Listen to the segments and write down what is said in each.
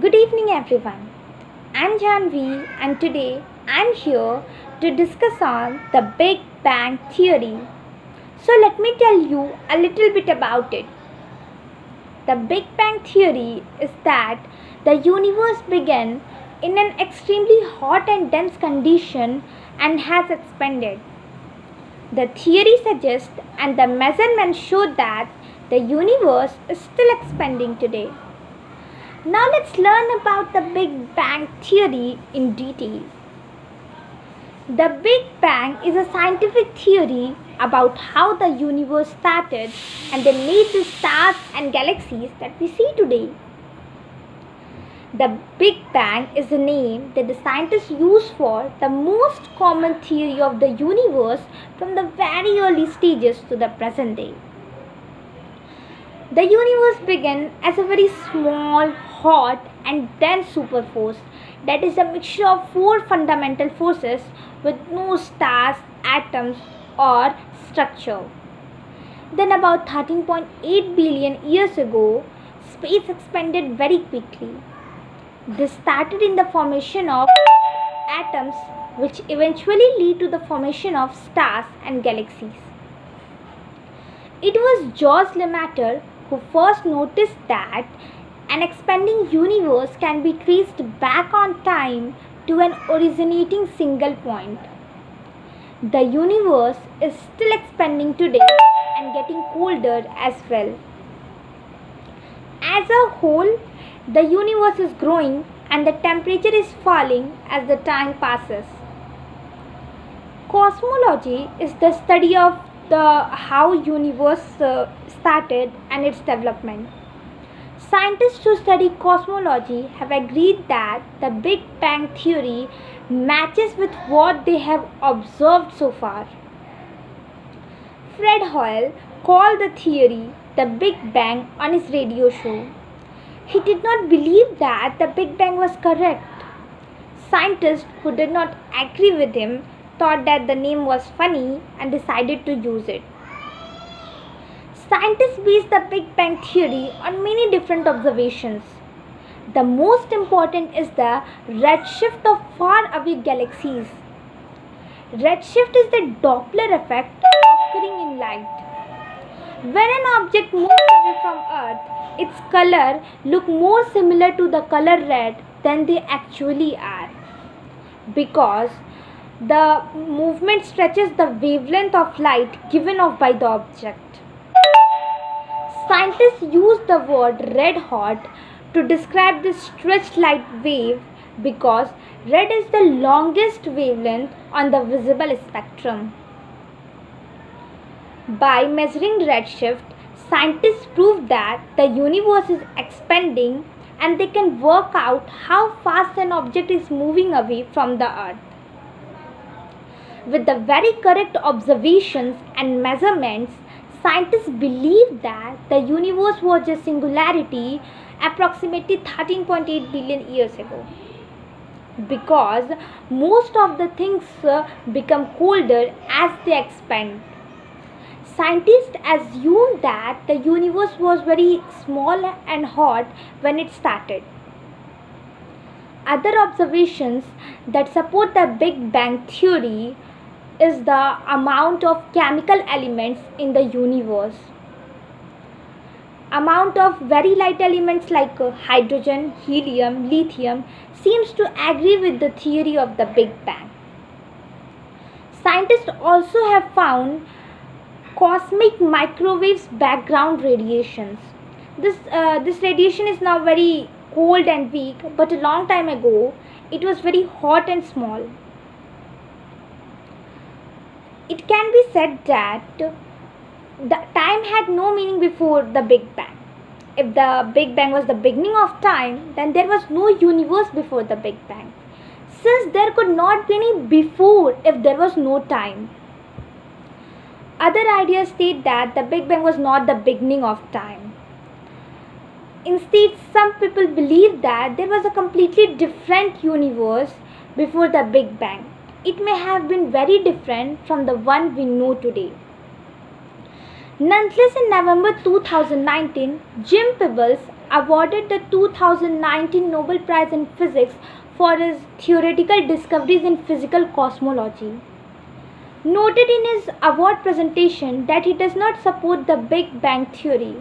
Good evening, everyone. I'm Janvi, and today I'm here to discuss on the Big Bang Theory. So let me tell you a little bit about it. The Big Bang Theory is that the universe began in an extremely hot and dense condition and has expanded. The theory suggests and the measurements show that the universe is still expanding today. Now let's learn about the Big Bang Theory in detail. The Big Bang is a scientific theory about how the universe started and then made the stars and galaxies that we see today. The Big Bang is a name that the scientists use for the most common theory of the universe from the very early stages to the present day. The universe began as a very small, hot, and dense superforce that is a mixture of four fundamental forces with no stars, atoms, or structure. Then, about 13.8 billion years ago, space expanded very quickly. This started in the formation of atoms, which eventually lead to the formation of stars and galaxies. It was George Lemaitre who first noticed that an expanding universe can be traced back on time to an originating single point. The universe is still expanding today and getting colder as well. As a whole, the universe is growing and the temperature is falling as the time passes. Cosmology is the study of the how universe started and its development. Scientists who study cosmology have agreed that the Big Bang theory matches with what they have observed so far. Fred Hoyle called the theory the Big Bang on his radio show. He did not believe that the Big Bang was correct. Scientists who did not agree with him thought that the name was funny and decided to use it. Scientists base the Big Bang theory on many different observations. The most important is the redshift of far-away galaxies. Redshift is the Doppler effect occurring in light. When an object moves away from Earth, its color looks more similar to the color red than they actually are, because the movement stretches the wavelength of light given off by the object. Scientists use the word red hot to describe this stretched light wave because red is the longest wavelength on the visible spectrum. By measuring redshift, scientists prove that the universe is expanding and they can work out how fast an object is moving away from the Earth. With the very correct observations and measurements, scientists believe that the universe was a singularity approximately 13.8 billion years ago. Because most of the things become colder as they expand. Scientists assume that the universe was very small and hot when it started. Other observations that support the Big Bang theory is the amount of chemical elements in the universe. Amount of very light elements like hydrogen, helium, lithium seems to agree with the theory of the Big Bang. Scientists also have found cosmic microwaves background radiations. This radiation is now very cold and weak, but a long time ago it was very hot and small. It can be said that the time had no meaning before the Big Bang. If the Big Bang was the beginning of time, then there was no universe before the Big Bang. Since there could not be any before if there was no time. Other ideas state that the Big Bang was not the beginning of time. Instead, some people believe that there was a completely different universe before the Big Bang. It may have been very different from the one we know today. Nonetheless, in November 2019, Jim Peebles awarded the 2019 Nobel Prize in Physics for his theoretical discoveries in physical cosmology. Noted in his award presentation that he does not support the Big Bang theory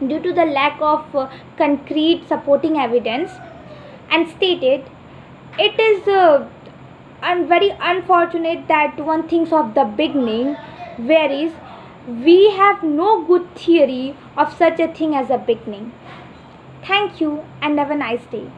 due to the lack of concrete supporting evidence, and stated it is very unfortunate that one thinks of the beginning, whereas we have no good theory of such a thing as a beginning. Thank you and have a nice day.